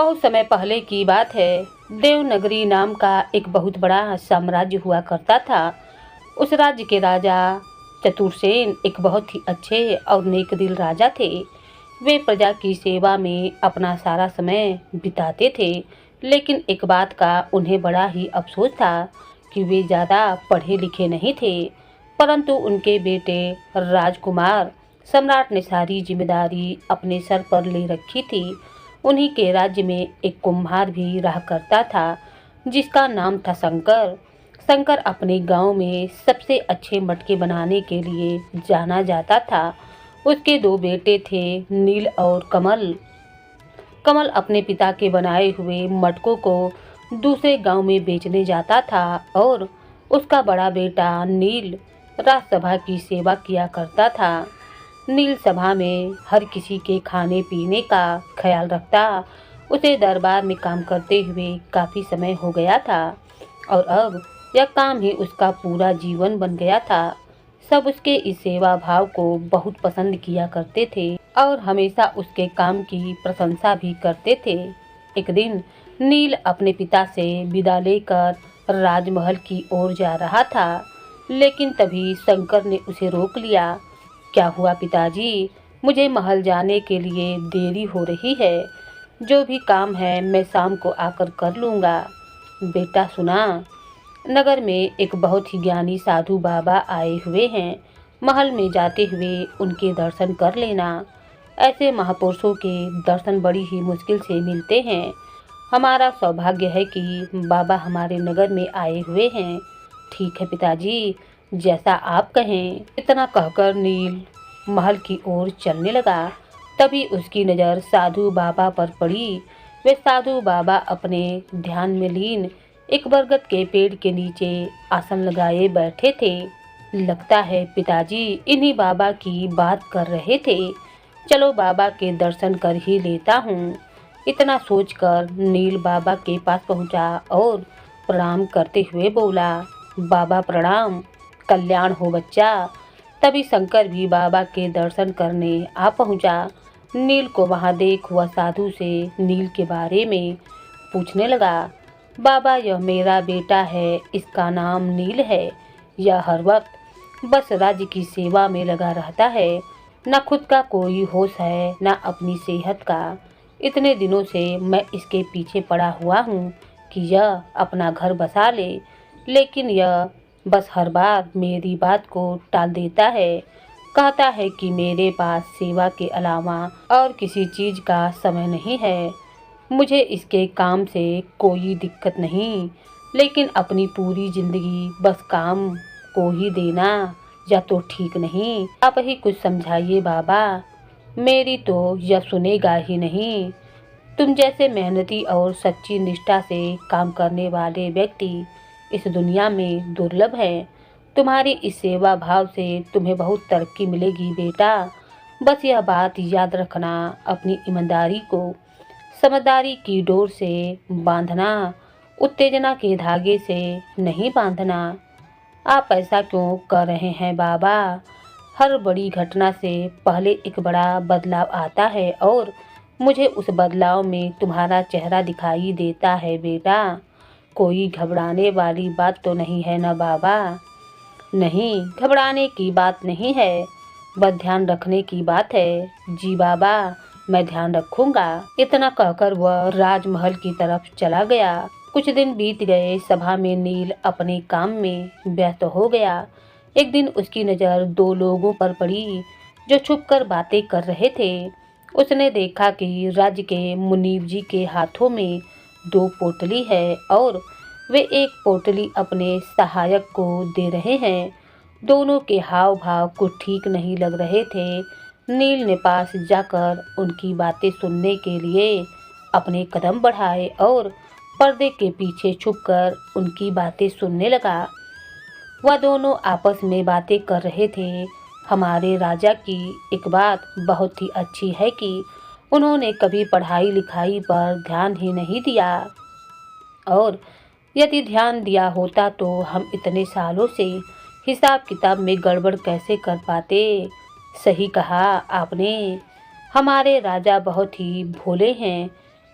बहुत समय पहले की बात है। देवनगरी नाम का एक बहुत बड़ा साम्राज्य हुआ करता था। उस राज्य के राजा चतुरसेन एक बहुत ही अच्छे और नेक दिल राजा थे। वे प्रजा की सेवा में अपना सारा समय बिताते थे, लेकिन एक बात का उन्हें बड़ा ही अफसोस था कि वे ज़्यादा पढ़े लिखे नहीं थे। परंतु उनके बेटे राजकुमार सम्राट ने सारी जिम्मेदारी अपने सर पर ले रखी थी। उन्हीं के राज्य में एक कुम्हार भी रहा करता था, जिसका नाम था शंकर। शंकर अपने गांव में सबसे अच्छे मटके बनाने के लिए जाना जाता था। उसके दो बेटे थे, नील और कमल। कमल अपने पिता के बनाए हुए मटकों को दूसरे गांव में बेचने जाता था और उसका बड़ा बेटा नील राजसभा की सेवा किया करता था। नील सभा में हर किसी के खाने पीने का ख्याल रखता। उसे दरबार में काम करते हुए काफ़ी समय हो गया था और अब यह काम ही उसका पूरा जीवन बन गया था। सब उसके इस सेवा भाव को बहुत पसंद किया करते थे और हमेशा उसके काम की प्रशंसा भी करते थे। एक दिन नील अपने पिता से विदा लेकर राजमहल की ओर जा रहा था, लेकिन तभी शंकर ने उसे रोक लिया। क्या हुआ पिताजी? मुझे महल जाने के लिए देरी हो रही है। जो भी काम है मैं शाम को आकर कर लूँगा। बेटा सुना, नगर में एक बहुत ही ज्ञानी साधु बाबा आए हुए हैं। महल में जाते हुए उनके दर्शन कर लेना। ऐसे महापुरुषों के दर्शन बड़ी ही मुश्किल से मिलते हैं। हमारा सौभाग्य है कि बाबा हमारे नगर में आए हुए हैं। ठीक है पिताजी, जैसा आप कहें। इतना कहकर नील महल की ओर चलने लगा। तभी उसकी नज़र साधु बाबा पर पड़ी। वे साधु बाबा अपने ध्यान में लीन एक बरगद के पेड़ के नीचे आसन लगाए बैठे थे। लगता है पिताजी इन्हीं बाबा की बात कर रहे थे। चलो बाबा के दर्शन कर ही लेता हूँ। इतना सोचकर नील बाबा के पास पहुँचा और प्रणाम करते हुए बोला, बाबा प्रणाम, कल्याण हो बच्चा। तभी शंकर भी बाबा के दर्शन करने आ पहुँचा। नील को वहाँ देख वह साधु से नील के बारे में पूछने लगा। बाबा यह मेरा बेटा है, इसका नाम नील है। यह हर वक्त बस राज्य की सेवा में लगा रहता है। न खुद का कोई होश है न अपनी सेहत का। इतने दिनों से मैं इसके पीछे पड़ा हुआ हूँ कि यह अपना घर बसा ले, लेकिन यह बस हर बार मेरी बात को टाल देता है। कहता है कि मेरे पास सेवा के अलावा और किसी चीज़ का समय नहीं है। मुझे इसके काम से कोई दिक्कत नहीं, लेकिन अपनी पूरी ज़िंदगी बस काम को ही देना या तो ठीक नहीं। आप ही कुछ समझाइए बाबा। मेरी तो यह सुनेगा ही नहीं। तुम जैसे मेहनती और सच्ची निष्ठा से काम करने वाले व्यक्ति इस दुनिया में दुर्लभ हैं। तुम्हारी इस सेवा भाव से तुम्हें बहुत तरक्की मिलेगी बेटा। बस यह बात याद रखना, अपनी ईमानदारी को समझदारी की डोर से बांधना, उत्तेजना के धागे से नहीं बांधना। आप ऐसा क्यों कर रहे हैं बाबा? हर बड़ी घटना से पहले एक बड़ा बदलाव आता है और मुझे उस बदलाव में तुम्हारा चेहरा दिखाई देता है बेटा। कोई घबराने वाली बात तो नहीं है ना बाबा? नहीं, घबराने की बात नहीं है, बस ध्यान रखने की बात है। जी बाबा, मैं ध्यान रखूंगा। इतना कहकर वह राजमहल की तरफ चला गया। कुछ दिन बीत गए। सभा में नील अपने काम में व्यस्त हो गया। एक दिन उसकी नज़र दो लोगों पर पड़ी जो छुपकर बातें कर रहे थे। उसने देखा कि राज्य के मुनीब जी के हाथों में दो पोटली है और वे एक पोटली अपने सहायक को दे रहे हैं। दोनों के हाव भाव कुछ ठीक नहीं लग रहे थे। नील ने पास जाकर उनकी बातें सुनने के लिए अपने कदम बढ़ाए और पर्दे के पीछे छुपकर उनकी बातें सुनने लगा। वह दोनों आपस में बातें कर रहे थे। हमारे राजा की एक बात बहुत ही अच्छी है कि उन्होंने कभी पढ़ाई लिखाई पर ध्यान ही नहीं दिया, और यदि ध्यान दिया होता तो हम इतने सालों से हिसाब किताब में गड़बड़ कैसे कर पाते। सही कहा आपने, हमारे राजा बहुत ही भोले हैं।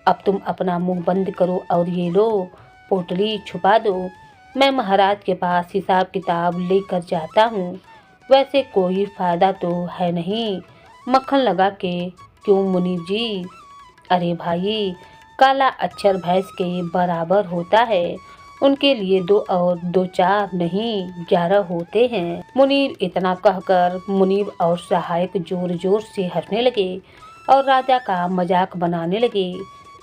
अब तुम अपना मुंह बंद करो और ये लो पोटली छुपा दो। मैं महाराज के पास हिसाब किताब लेकर जाता हूँ। वैसे कोई फायदा तो है नहीं मक्खन लगा के, क्यों मुनीब जी? अरे भाई, काला अक्षर भैंस के बराबर होता है। उनके लिए 2 और 2 4 नहीं 11 होते हैं। मुनीब इतना कहकर मुनीब और सहायक जोर जोर से हंसने लगे और राजा का मजाक बनाने लगे।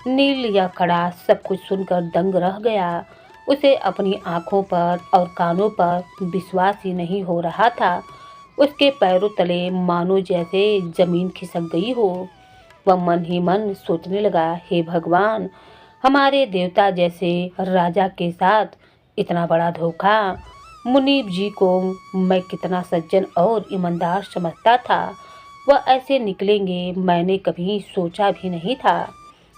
नील यह खड़ा सब कुछ सुनकर दंग रह गया। उसे अपनी आंखों पर और कानों पर विश्वास ही नहीं हो रहा था। उसके पैरों तले मानो जैसे जमीन खिसक गई हो। वह मन ही मन सोचने लगा, हे भगवान, हमारे देवता जैसे राजा के साथ इतना बड़ा धोखा। मुनीब जी को मैं कितना सज्जन और ईमानदार समझता था, वह ऐसे निकलेंगे मैंने कभी सोचा भी नहीं था।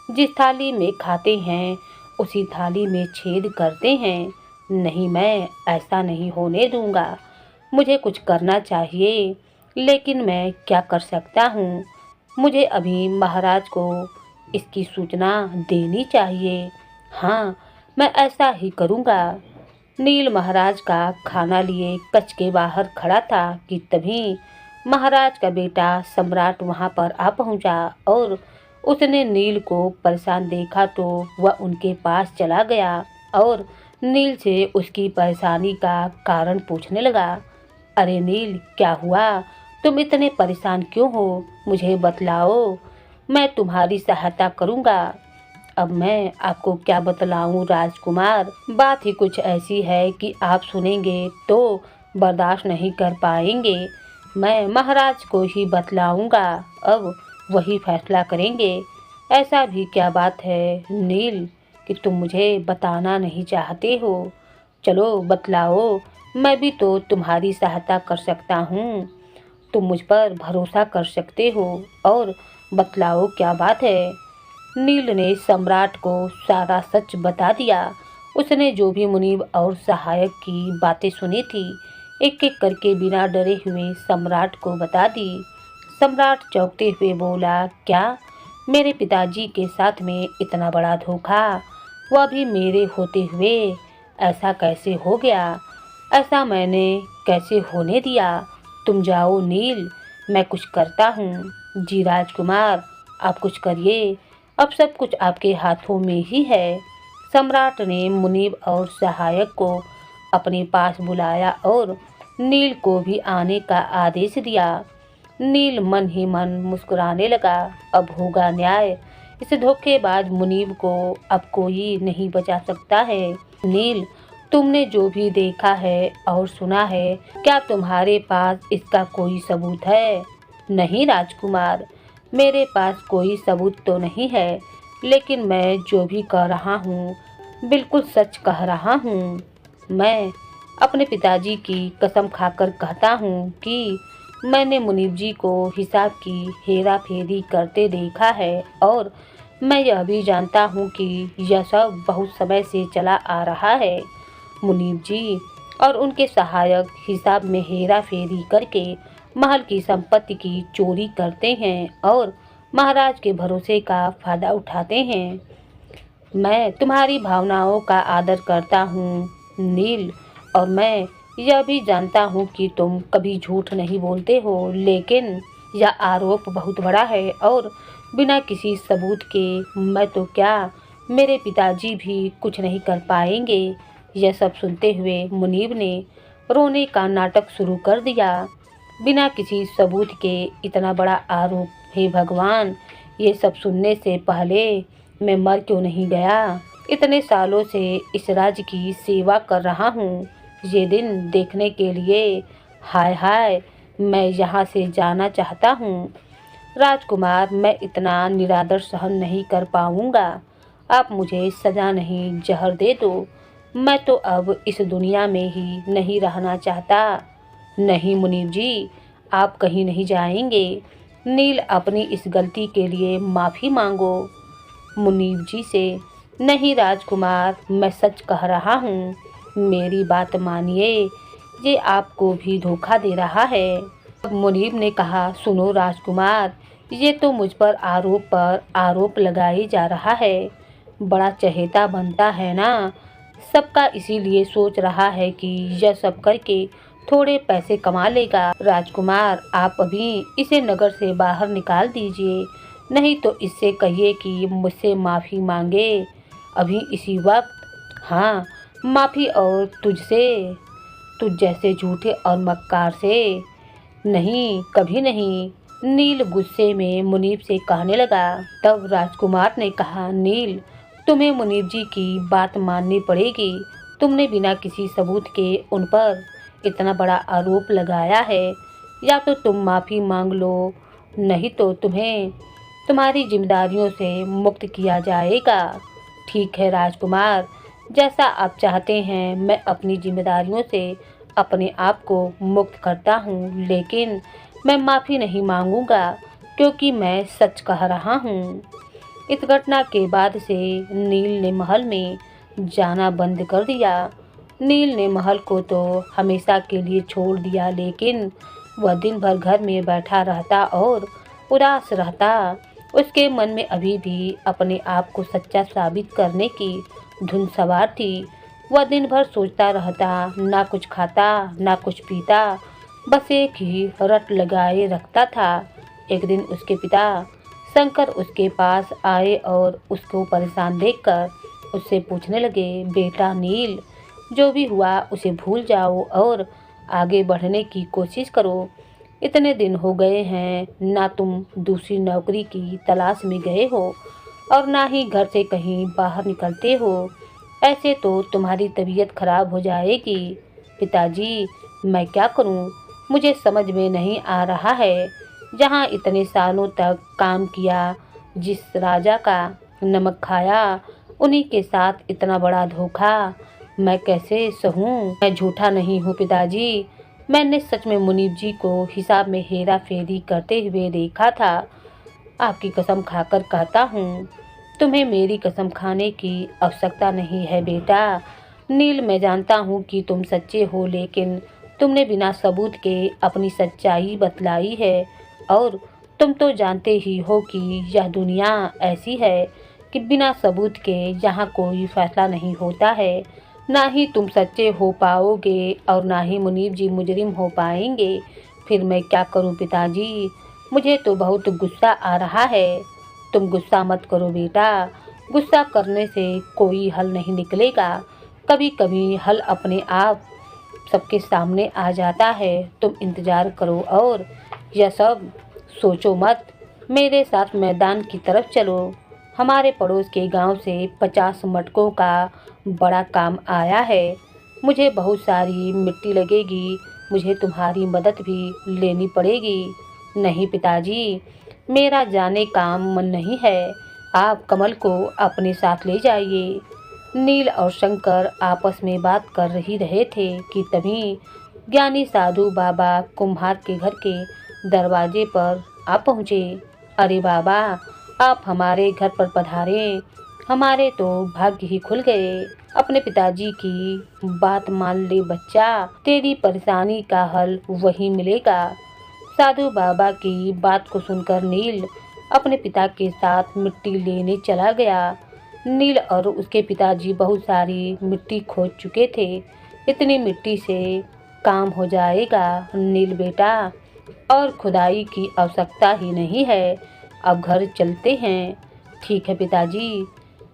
जिस थाली में खाते हैं उसी थाली में छेद करते हैं। नहीं, मैं ऐसा नहीं होने दूंगा। मुझे कुछ करना चाहिए, लेकिन मैं क्या कर सकता हूँ? मुझे अभी महाराज को इसकी सूचना देनी चाहिए। हाँ, मैं ऐसा ही करूँगा। नील महाराज का खाना लिए कच्छ के बाहर खड़ा था कि तभी महाराज का बेटा सम्राट वहाँ पर आ पहुँचा और उसने नील को परेशान देखा तो वह उनके पास चला गया और नील से उसकी परेशानी का कारण पूछने लगा। अरे नील, क्या हुआ? तुम इतने परेशान क्यों हो? मुझे बतलाओ, मैं तुम्हारी सहायता करूँगा। अब मैं आपको क्या बतलाऊं राजकुमार? बात ही कुछ ऐसी है कि आप सुनेंगे तो बर्दाश्त नहीं कर पाएंगे। मैं महाराज को ही बतलाऊंगा, अब वही फैसला करेंगे। ऐसा भी क्या बात है नील कि तुम मुझे बताना नहीं चाहते हो? चलो बतलाओ, मैं भी तो तुम्हारी सहायता कर सकता हूँ। तुम मुझ पर भरोसा कर सकते हो और बतलाओ क्या बात है। नील ने सम्राट को सारा सच बता दिया। उसने जो भी मुनीब और सहायक की बातें सुनी थी एक एक करके बिना डरे हुए सम्राट को बता दी। सम्राट चौंकते हुए बोला, क्या? मेरे पिताजी के साथ में इतना बड़ा धोखा, वह भी मेरे होते हुए? ऐसा कैसे हो गया? ऐसा मैंने कैसे होने दिया? तुम जाओ नील, मैं कुछ करता हूँ। जी राजकुमार, आप कुछ करिए, अब सब कुछ आपके हाथों में ही है। सम्राट ने मुनीब और सहायक को अपने पास बुलाया और नील को भी आने का आदेश दिया। नील मन ही मन मुस्कुराने लगा। अब होगा न्याय। इस धोखेबाज मुनीब को अब कोई नहीं बचा सकता है। नील, तुमने जो भी देखा है और सुना है, क्या तुम्हारे पास इसका कोई सबूत है? नहीं राजकुमार, मेरे पास कोई सबूत तो नहीं है, लेकिन मैं जो भी कह रहा हूँ बिल्कुल सच कह रहा हूँ। मैं अपने पिताजी की कसम खाकर कहता हूँ कि मैंने मुनीब जी को हिसाब की हेरा फेरी करते देखा है और मैं यह भी जानता हूँ कि यह सब बहुत समय से चला आ रहा है। मुनीब जी और उनके सहायक हिसाब में हेरा फेरी करके महल की संपत्ति की चोरी करते हैं और महाराज के भरोसे का फायदा उठाते हैं। मैं तुम्हारी भावनाओं का आदर करता हूँ नील, और मैं यह भी जानता हूँ कि तुम कभी झूठ नहीं बोलते हो, लेकिन यह आरोप बहुत बड़ा है और बिना किसी सबूत के मैं तो क्या, मेरे पिताजी भी कुछ नहीं कर पाएंगे। यह सब सुनते हुए मुनीब ने रोने का नाटक शुरू कर दिया। बिना किसी सबूत के इतना बड़ा आरोप, हे भगवान, ये सब सुनने से पहले मैं मर क्यों नहीं गया? इतने सालों से इस राज्य की सेवा कर रहा हूँ, ये दिन देखने के लिए। हाय हाय, मैं यहाँ से जाना चाहता हूँ। राजकुमार, मैं इतना निरादर सहन नहीं कर पाऊँगा। आप मुझे सजा नहीं, जहर दे दो। मैं तो अब इस दुनिया में ही नहीं रहना चाहता। नहीं मुनीब जी, आप कहीं नहीं जाएंगे। नील, अपनी इस गलती के लिए माफ़ी मांगो मुनीब जी से। नहीं राजकुमार, मैं सच कह रहा हूँ, मेरी बात मानिए, ये आपको भी धोखा दे रहा है। अब मुनीब ने कहा, सुनो राजकुमार, ये तो मुझ पर आरोप लगाए जा रहा है। बड़ा चहेता बनता है ना सबका, इसीलिए सोच रहा है कि यह सब करके थोड़े पैसे कमा लेगा। राजकुमार, आप अभी इसे नगर से बाहर निकाल दीजिए, नहीं तो इससे कहिए कि मुझसे माफ़ी मांगे अभी इसी वक्त। हाँ, माफ़ी, और तुझसे, तुझ जैसे झूठे और मक्कार से नहीं, कभी नहीं। नील गुस्से में मुनीब से कहने लगा। तब राजकुमार ने कहा, नील, तुम्हें मुनीब जी की बात माननी पड़ेगी। तुमने बिना किसी सबूत के उन पर इतना बड़ा आरोप लगाया है। या तो तुम माफ़ी मांग लो, नहीं तो तुम्हें तुम्हारी जिम्मेदारियों से मुक्त किया जाएगा। ठीक है राजकुमार, जैसा आप चाहते हैं मैं अपनी जिम्मेदारियों से अपने आप को मुक्त करता हूँ, लेकिन मैं माफ़ी नहीं मांगूंगा क्योंकि मैं सच कह रहा हूँ। इस घटना के बाद से नील ने महल में जाना बंद कर दिया। नील ने महल को तो हमेशा के लिए छोड़ दिया, लेकिन वह दिन भर घर में बैठा रहता और उदास रहता। उसके मन में अभी भी अपने आप को सच्चा साबित करने की धुन सवार थी। वह दिन भर सोचता रहता, ना कुछ खाता ना कुछ पीता, बस एक ही रट लगाए रखता था। एक दिन उसके पिता शंकर उसके पास आए और उसको परेशान देखकर उससे पूछने लगे, बेटा नील, जो भी हुआ उसे भूल जाओ और आगे बढ़ने की कोशिश करो। इतने दिन हो गए हैं, ना तुम दूसरी नौकरी की तलाश में गए हो और ना ही घर से कहीं बाहर निकलते हो। ऐसे तो तुम्हारी तबीयत खराब हो जाएगी। पिताजी, मैं क्या करूं? मुझे समझ में नहीं आ रहा है। जहां इतने सालों तक काम किया, जिस राजा का नमक खाया, उन्हीं के साथ इतना बड़ा धोखा मैं कैसे सहूं? मैं झूठा नहीं हूँ पिताजी, मैंने सच में मुनीब जी को हिसाब में हेरा फेरी करते हुए देखा था। आपकी कसम खाकर कहता हूँ, तुम्हें मेरी कसम खाने की आवश्यकता नहीं है बेटा। नील, मैं जानता हूँ कि तुम सच्चे हो, लेकिन तुमने बिना सबूत के अपनी सच्चाई बतलाई है। और तुम तो जानते ही हो कि यह दुनिया ऐसी है कि बिना सबूत के यहाँ कोई फैसला नहीं होता है। ना ही तुम सच्चे हो पाओगे और ना ही मुनीब जी मुजरिम हो पाएंगे। फिर मैं क्या करूं पिताजी? मुझे तो बहुत गुस्सा आ रहा है। तुम गुस्सा मत करो बेटा, गुस्सा करने से कोई हल नहीं निकलेगा। कभी कभी हल अपने आप सबके सामने आ जाता है। तुम इंतज़ार करो और यह सब सोचो मत। मेरे साथ मैदान की तरफ चलो। हमारे पड़ोस के गांव से 50 मटकों का बड़ा काम आया है। मुझे बहुत सारी मिट्टी लगेगी, मुझे तुम्हारी मदद भी लेनी पड़ेगी। नहीं पिताजी, मेरा जाने का मन नहीं है। आप कमल को अपने साथ ले जाइए। नील और शंकर आपस में बात कर ही रहे थे कि तभी ज्ञानी साधु बाबा कुम्हार के घर के दरवाजे पर आ पहुँचे। अरे बाबा, आप हमारे घर पर पधारे, हमारे तो भाग्य ही खुल गए। अपने पिताजी की बात मान ले बच्चा, तेरी परेशानी का हल वही मिलेगा। साधु बाबा की बात को सुनकर नील अपने पिता के साथ मिट्टी लेने चला गया। नील और उसके पिताजी बहुत सारी मिट्टी खोज चुके थे। इतनी मिट्टी से काम हो जाएगा नील बेटा, और खुदाई की आवश्यकता ही नहीं है। अब घर चलते हैं। ठीक है पिताजी।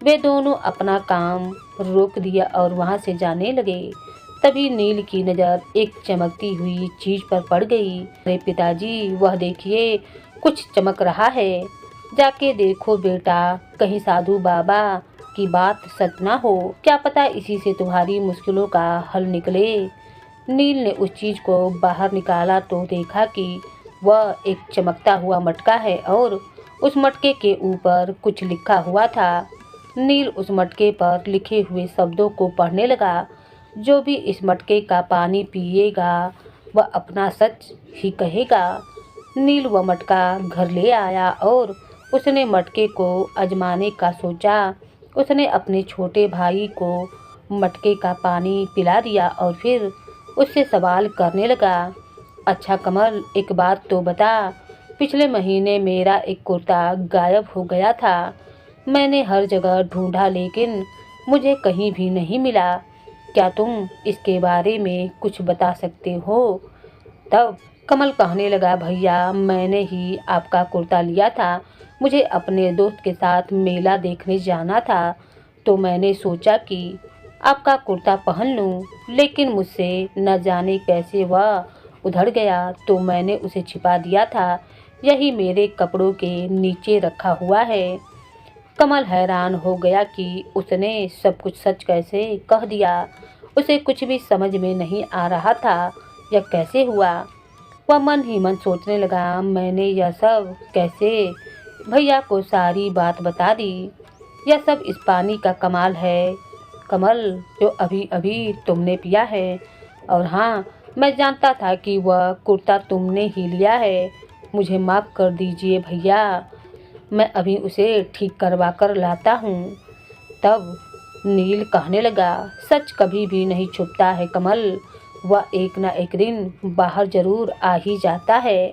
वे दोनों अपना काम रोक दिया और वहां से जाने लगे। तभी नील की नज़र एक चमकती हुई चीज पर पड़ गई। अरे पिताजी, वह देखिए, कुछ चमक रहा है। जाके देखो बेटा, कहीं साधु बाबा की बात सच ना हो। क्या पता इसी से तुम्हारी मुश्किलों का हल निकले। नील ने उस चीज को बाहर निकाला तो देखा कि वह एक चमकता हुआ मटका है और उस मटके के ऊपर कुछ लिखा हुआ था। नील उस मटके पर लिखे हुए शब्दों को पढ़ने लगा। जो भी इस मटके का पानी पिएगा वह अपना सच ही कहेगा। नील वह मटका घर ले आया और उसने मटके को आजमाने का सोचा। उसने अपने छोटे भाई को मटके का पानी पिला दिया और फिर उससे सवाल करने लगा, अच्छा कमल, एक बात तो बता, पिछले महीने मेरा एक कुर्ता गायब हो गया था। मैंने हर जगह ढूंढा लेकिन मुझे कहीं भी नहीं मिला। क्या तुम इसके बारे में कुछ बता सकते हो? तब कमल कहने लगा, भैया मैंने ही आपका कुर्ता लिया था। मुझे अपने दोस्त के साथ मेला देखने जाना था तो मैंने सोचा कि आपका कुर्ता पहन लूं, लेकिन मुझसे न जाने कैसे वह उधड़ गया तो मैंने उसे छिपा दिया था। यही मेरे कपड़ों के नीचे रखा हुआ है। कमल हैरान हो गया कि उसने सब कुछ सच कैसे कह दिया। उसे कुछ भी समझ में नहीं आ रहा था यह कैसे हुआ। वह मन ही मन सोचने लगा, मैंने यह सब कैसे भैया को सारी बात बता दी। यह सब इस पानी का कमाल है कमल, जो अभी अभी तुमने पिया है। और हाँ, मैं जानता था कि वह कुर्ता तुमने ही लिया है। मुझे माफ़ कर दीजिए भैया, मैं अभी उसे ठीक करवा कर लाता हूँ। तब नील कहने लगा, सच कभी भी नहीं छुपता है कमल, वह एक न एक दिन बाहर जरूर आ ही जाता है।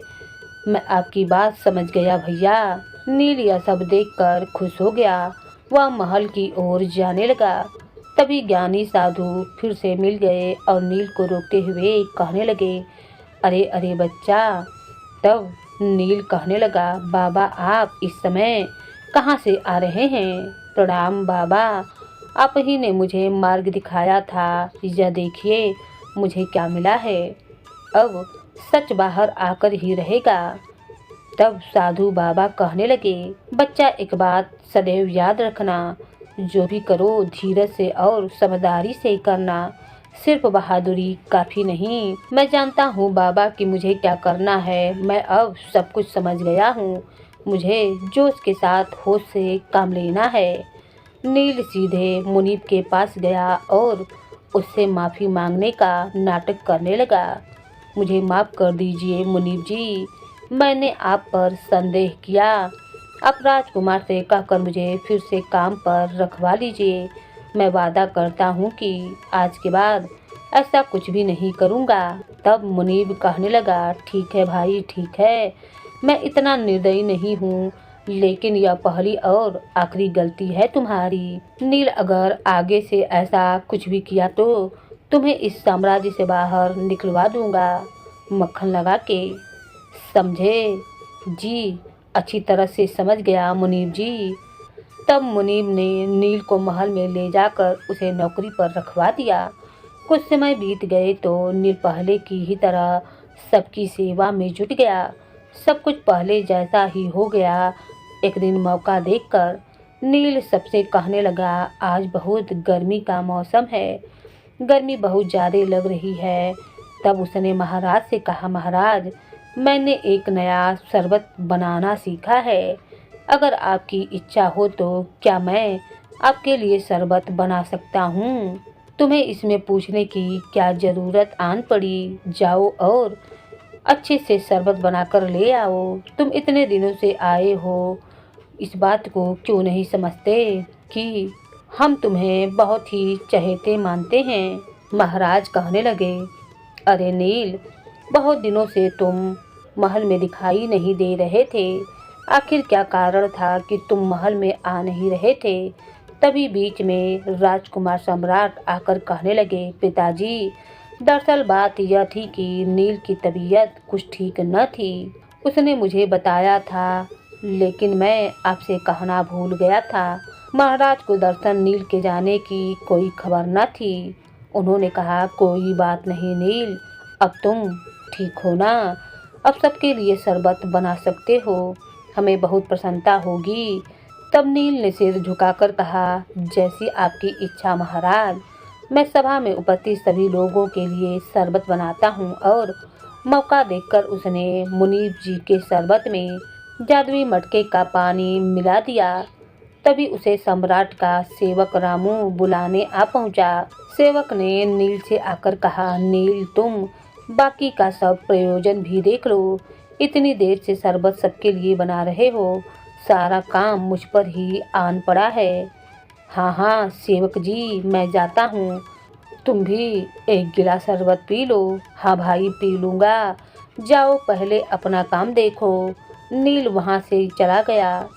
मैं आपकी बात समझ गया भैया। नील यह सब देखकर खुश हो गया। वह महल की ओर जाने लगा। तभी ज्ञानी साधु फिर से मिल गए और नील को रोकते हुए कहने लगे, अरे अरे बच्चा। तब नील कहने लगा, बाबा आप इस समय कहाँ से आ रहे हैं? प्रणाम बाबा, आप ही ने मुझे मार्ग दिखाया था। यह देखिए मुझे क्या मिला है। अब सच बाहर आकर ही रहेगा। तब साधु बाबा कहने लगे, बच्चा एक बात सदैव याद रखना, जो भी करो धीरज से और समझदारी से करना। सिर्फ बहादुरी काफ़ी नहीं। मैं जानता हूँ बाबा कि मुझे क्या करना है। मैं अब सब कुछ समझ गया हूँ। मुझे जोश के साथ होश से काम लेना है। नील सीधे मुनीब के पास गया और उससे माफ़ी मांगने का नाटक करने लगा। मुझे माफ़ कर दीजिए मुनीब जी, मैंने आप पर संदेह किया। आप राजकुमार से कहकर मुझे फिर से काम पर रखवा लीजिए। मैं वादा करता हूँ कि आज के बाद ऐसा कुछ भी नहीं करूँगा। तब मुनीब कहने लगा, ठीक है भाई ठीक है, मैं इतना निर्दयी नहीं हूँ, लेकिन यह पहली और आखिरी गलती है तुम्हारी। नील अगर आगे से ऐसा कुछ भी किया तो तुम्हें इस साम्राज्य से बाहर निकलवा दूंगा, मक्खन लगा के। समझे? जी, अच्छी तरह से समझ गया मुनीब जी। तब मुनीब ने नील को महल में ले जाकर उसे नौकरी पर रखवा दिया। कुछ समय बीत गए तो नील पहले की ही तरह सबकी सेवा में जुट गया। सब कुछ पहले जैसा ही हो गया। एक दिन मौका देखकर नील सबसे कहने लगा, आज बहुत गर्मी का मौसम है, गर्मी बहुत ज़्यादा लग रही है। तब उसने महाराज से कहा, महाराज मैंने एक नया शरबत बनाना सीखा है। अगर आपकी इच्छा हो तो क्या मैं आपके लिए शरबत बना सकता हूँ? तुम्हें इसमें पूछने की क्या ज़रूरत आन पड़ी। जाओ और अच्छे से शरबत बनाकर ले आओ। तुम इतने दिनों से आए हो, इस बात को क्यों नहीं समझते कि हम तुम्हें बहुत ही चहेते मानते हैं। महाराज कहने लगे, अरे नील, बहुत दिनों से तुम महल में दिखाई नहीं दे रहे थे। आखिर क्या कारण था कि तुम महल में आ नहीं रहे थे? तभी बीच में राजकुमार सम्राट आकर कहने लगे, पिताजी दरअसल बात यह थी कि नील की तबीयत कुछ ठीक न थी। उसने मुझे बताया था, लेकिन मैं आपसे कहना भूल गया था। महाराज को दरअसल नील के जाने की कोई खबर न थी। उन्होंने कहा, कोई बात नहीं नील, अब तुम ठीक हो ना, अब सबके लिए शरबत बना सकते हो, हमें बहुत प्रसन्नता होगी। तब नील ने सिर झुकाकर कहा, जैसी आपकी इच्छा महाराज। मैं सभा में उपस्थित सभी लोगों के लिए शरबत बनाता हूँ। और मौका देखकर उसने मुनीब जी के शरबत में जादुई मटके का पानी मिला दिया। तभी उसे सम्राट का सेवक रामू बुलाने आ पहुँचा। सेवक ने नील से आकर कहा, नील तुम बाकी का सब प्रयोजन भी देख लो। इतनी देर से शरबत सबके लिए बना रहे हो, सारा काम मुझ पर ही आन पड़ा है। हाँ हाँ सेवक जी, मैं जाता हूँ, तुम भी एक गिलास शरबत पी लो। हाँ भाई पी लूँगा, जाओ पहले अपना काम देखो। नील वहाँ से चला गया।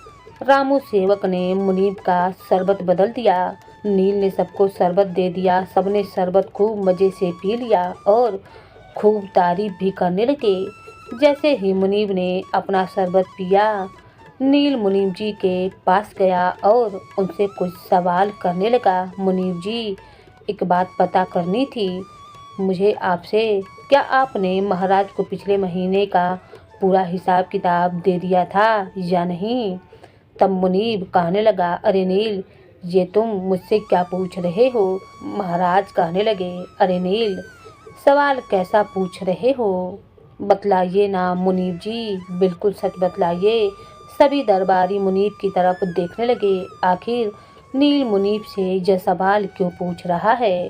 रामू सेवक ने मुनीब का शरबत बदल दिया। नील ने सबको शरबत दे दिया। सबने शरबत खूब मज़े से पी लिया और खूब तारीफ भी करने लगे। जैसे ही मुनीब ने अपना शरबत पिया, नील मुनीब जी के पास गया और उनसे कुछ सवाल करने लगा। मुनीब जी, एक बात पता करनी थी मुझे आपसे, क्या आपने महाराज को पिछले महीने का पूरा हिसाब किताब दे दिया था या नहीं? तब मुनीब कहने लगा, अरे नील, ये तुम मुझसे क्या पूछ रहे हो? महाराज कहने लगे, अरे नील, सवाल कैसा पूछ रहे हो? बतलाइए ना मुनीब जी, बिल्कुल सच बतलाइए। सभी दरबारी मुनीब की तरफ देखने लगे। आखिर नील मुनीब से यह सवाल क्यों पूछ रहा है?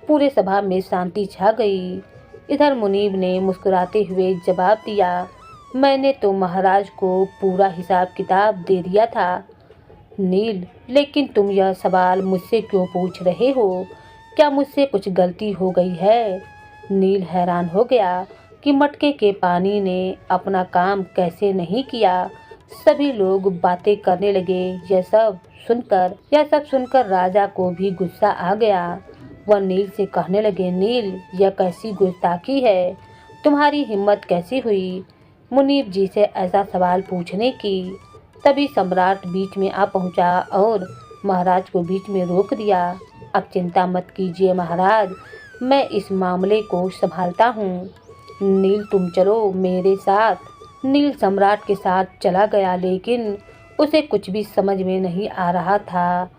पूरे सभा में शांति छा गई। इधर मुनीब ने मुस्कुराते हुए जवाब दिया, मैंने तो महाराज को पूरा हिसाब किताब दे दिया था। नील, लेकिन तुम यह सवाल मुझसे क्यों पूछ रहे हो? क्या मुझसे कुछ गलती हो गई है? नील हैरान हो गया कि मटके के पानी ने अपना काम कैसे नहीं किया। सभी लोग बातें करने लगे। यह सब सुनकर राजा को भी गुस्सा आ गया। वह नील से कहने लगे, नील, यह कैसी गुस्ताखी है? तुम्हारी हिम्मत कैसी हुई मुनीब जी से ऐसा सवाल पूछने की? तभी सम्राट बीच में आ पहुंचा और महाराज को बीच में रोक दिया। अब चिंता मत कीजिए महाराज, मैं इस मामले को संभालता हूँ। नील, तुम चलो मेरे साथ। नील सम्राट के साथ चला गया, लेकिन उसे कुछ भी समझ में नहीं आ रहा था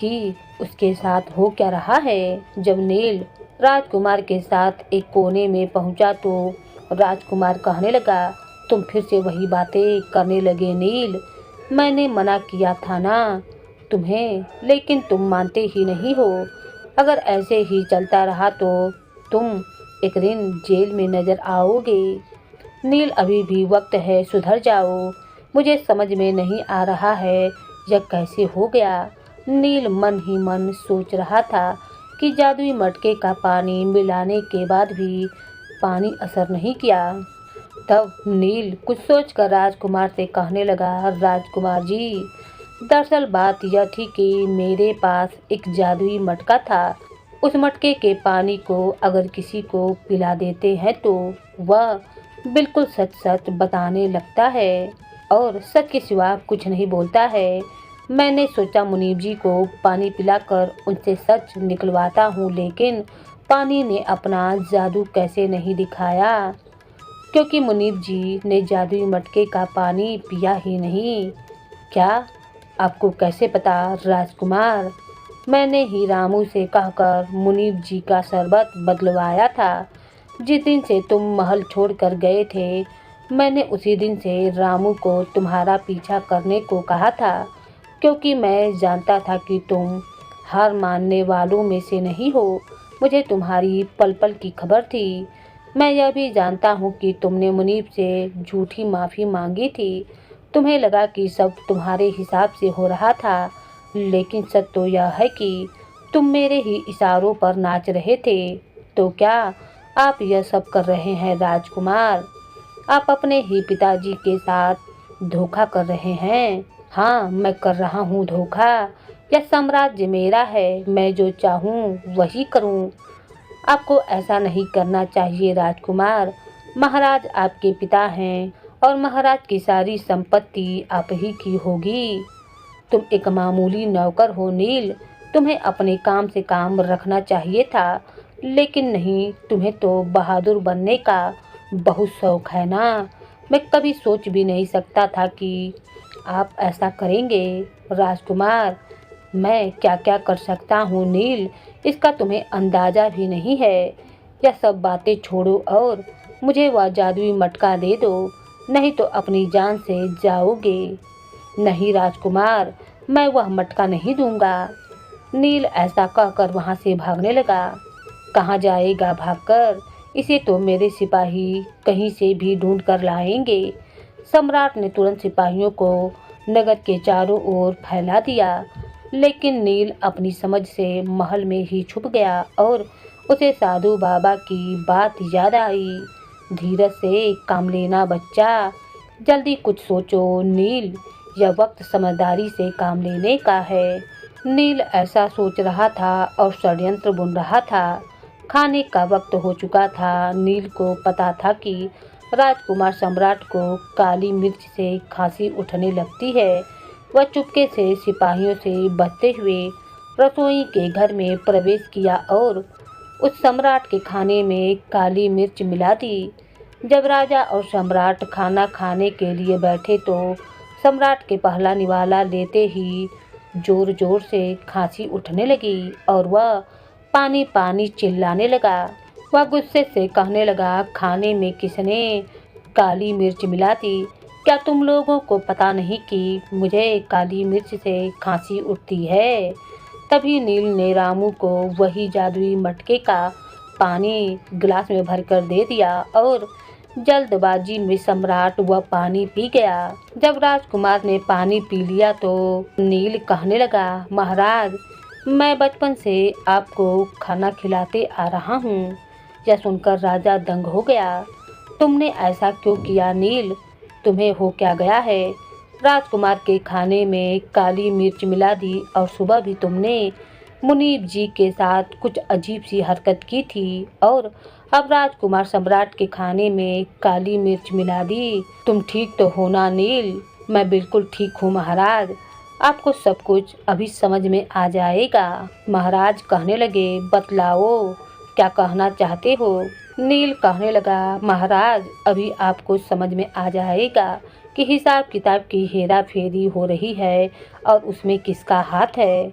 कि उसके साथ हो क्या रहा है। जब नील राजकुमार के साथ एक कोने में पहुंचा तो राजकुमार कहने लगा, तुम फिर से वही बातें करने लगे नील। मैंने मना किया था ना तुम्हें, लेकिन तुम मानते ही नहीं हो। अगर ऐसे ही चलता रहा तो तुम एक दिन जेल में नजर आओगे। नील, अभी भी वक्त है, सुधर जाओ। मुझे समझ में नहीं आ रहा है यह कैसे हो गया। नील मन ही मन सोच रहा था कि जादुई मटके का पानी मिलाने के बाद भी पानी असर नहीं किया। तब नील कुछ सोचकर राजकुमार से कहने लगा, राजकुमार जी, दरअसल बात यह थी कि मेरे पास एक जादुई मटका था। उस मटके के पानी को अगर किसी को पिला देते हैं तो वह बिल्कुल सच सच बताने लगता है और सच के सिवा कुछ नहीं बोलता है। मैंने सोचा मुनीब जी को पानी पिलाकर उनसे सच निकलवाता हूँ, लेकिन पानी ने अपना जादू कैसे नहीं दिखाया, क्योंकि मुनीब जी ने जादुई मटके का पानी पिया ही नहीं। क्या आपको कैसे पता राजकुमार? मैंने ही रामू से कहकर मुनीब जी का शरबत बदलवाया था। जिस दिन से तुम महल छोड़कर गए थे, मैंने उसी दिन से रामू को तुम्हारा पीछा करने को कहा था, क्योंकि मैं जानता था कि तुम हार मानने वालों में से नहीं हो। मुझे तुम्हारी पल पल की खबर थी। मैं यह भी जानता हूँ कि तुमने मुनीब से झूठी माफ़ी मांगी थी। तुम्हें लगा कि सब तुम्हारे हिसाब से हो रहा था, लेकिन सच तो यह है कि तुम मेरे ही इशारों पर नाच रहे थे। तो क्या आप यह सब कर रहे हैं राजकुमार? आप अपने ही पिताजी के साथ धोखा कर रहे हैं। हाँ, मैं कर रहा हूँ धोखा। यह साम्राज्य मेरा है, मैं जो चाहूँ वही करूँ। आपको ऐसा नहीं करना चाहिए राजकुमार। महाराज आपके पिता हैं और महाराज की सारी संपत्ति आप ही की होगी। तुम एक मामूली नौकर हो नील, तुम्हें अपने काम से काम रखना चाहिए था, लेकिन नहीं, तुम्हें तो बहादुर बनने का बहुत शौक है ना। मैं कभी सोच भी नहीं सकता था कि आप ऐसा करेंगे राजकुमार। मैं क्या क्या कर सकता हूँ नील, इसका तुम्हें अंदाज़ा भी नहीं है। यह सब बातें छोड़ो और मुझे वह जादुई मटका दे दो, नहीं तो अपनी जान से जाओगे। नहीं राजकुमार, मैं वह मटका नहीं दूंगा। नील ऐसा कहकर वहाँ से भागने लगा। कहाँ जाएगा भागकर? इसे तो मेरे सिपाही कहीं से भी ढूंढ कर लाएंगे। सम्राट ने तुरंत सिपाहियों को नगर के चारों ओर फैला दिया, लेकिन नील अपनी समझ से महल में ही छुप गया और उसे साधु बाबा की बात याद आई। धीरज से काम लेना बच्चा, जल्दी कुछ सोचो नील, यह वक्त समझदारी से काम लेने का है। नील ऐसा सोच रहा था और षड्यंत्र बुन रहा था। खाने का वक्त हो चुका था। नील को पता था कि राजकुमार सम्राट को काली मिर्च से खांसी उठने लगती है। वह चुपके से सिपाहियों से बचते हुए रसोई के घर में प्रवेश किया और उस सम्राट के खाने में काली मिर्च मिला दी। जब राजा और सम्राट खाना खाने के लिए बैठे तो सम्राट के पहला निवाला लेते ही जोर जोर से खांसी उठने लगी और वह पानी पानी चिल्लाने लगा। वह गुस्से से कहने लगा, खाने में किसने काली मिर्च मिला दी? क्या तुम लोगों को पता नहीं कि मुझे काली मिर्च से खांसी उठती है? तभी नील ने रामू को वही जादुई मटके का पानी गिलास में भरकर दे दिया और जल्दबाजी में सम्राट वह पानी पी गया। जब राजकुमार ने पानी पी लिया तो नील कहने लगा, महाराज, मैं बचपन से आपको खाना खिलाते आ रहा हूँ। यह सुनकर राजा दंग हो गया। तुमने ऐसा क्यों किया नील? तुम्हें हो क्या गया है? राजकुमार के खाने में काली मिर्च मिला दी और सुबह भी तुमने मुनीब जी के साथ कुछ अजीब सी हरकत की थी और अब राजकुमार सम्राट के खाने में काली मिर्च मिला दी। तुम ठीक तो हो ना नील? मैं बिल्कुल ठीक हूँ महाराज। आपको सब कुछ अभी समझ में आ जाएगा। महाराज कहने लगे, बतलाओ क्या कहना चाहते हो? नील कहने लगा, महाराज, अभी आपको समझ में आ जाएगा कि हिसाब किताब की हेरा फेरी हो रही है और उसमें किसका हाथ है।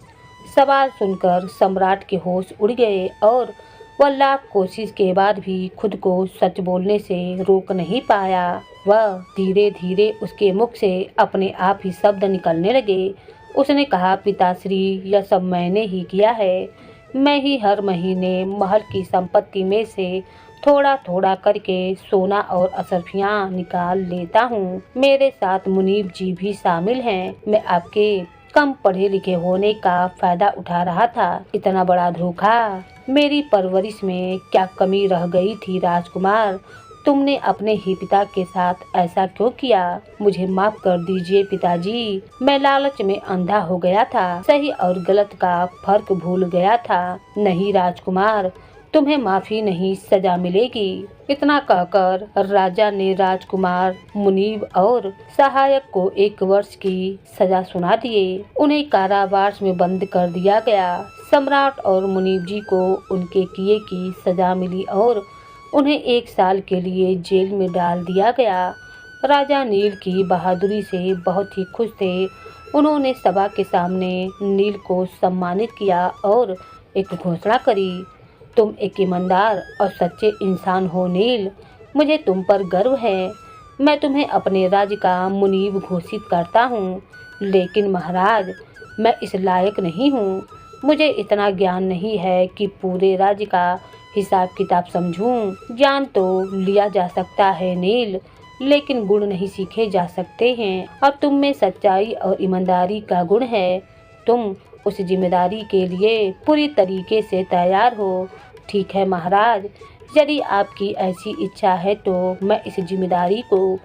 सवाल सुनकर सम्राट के होश उड़ गए और वह लाख कोशिश के बाद भी खुद को सच बोलने से रोक नहीं पाया। वह धीरे धीरे उसके मुख से अपने आप ही शब्द निकलने लगे। उसने कहा, पिताश्री, यह सब मैंने ही किया है। मैं ही हर महीने महल की संपत्ति में से थोड़ा थोड़ा करके सोना और अशर्फियाँ निकाल लेता हूँ। मेरे साथ मुनीब जी भी शामिल हैं। मैं आपके कम पढ़े लिखे होने का फायदा उठा रहा था। इतना बड़ा धोखा! मेरी परवरिश में क्या कमी रह गई थी राजकुमार? तुमने अपने ही पिता के साथ ऐसा क्यों किया? मुझे माफ कर दीजिए पिताजी। मैं लालच में अंधा हो गया था। सही और गलत का फर्क भूल गया था। नहीं राजकुमार, तुम्हें माफी नहीं, सजा मिलेगी। इतना कहकर राजा ने राजकुमार, मुनीब और सहायक को 1 वर्ष की सजा सुना दिए। उन्हें कारावास में बंद कर दिया गया। सम्राट और मुनीब जी को उनके किए की सजा मिली और उन्हें 1 साल के लिए जेल में डाल दिया गया। राजा नील की बहादुरी से बहुत ही खुश थे। उन्होंने सभा के सामने नील को सम्मानित किया और एक घोषणा करी, तुम एक ईमानदार और सच्चे इंसान हो नील। मुझे तुम पर गर्व है। मैं तुम्हें अपने राज्य का मुनीब घोषित करता हूँ। लेकिन महाराज, मैं इस लायक नहीं हूँ। मुझे इतना ज्ञान नहीं है कि पूरे राज्य का हिसाब किताब समझूं। ज्ञान तो लिया जा सकता है नील, लेकिन गुण नहीं सीखे जा सकते हैं। और तुम में सच्चाई और ईमानदारी का गुण है। तुम उस जिम्मेदारी के लिए पूरी तरीके से तैयार हो। ठीक है महाराज, यदि आपकी ऐसी इच्छा है तो मैं इस जिम्मेदारी को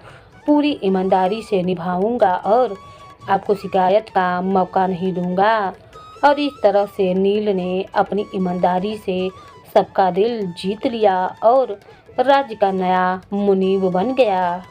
पूरी ईमानदारी से निभाऊंगा और आपको शिकायत का मौका नहीं दूंगा। और इस तरह से नील ने अपनी ईमानदारी से सबका दिल जीत लिया और राज्य का नया मुनीब बन गया।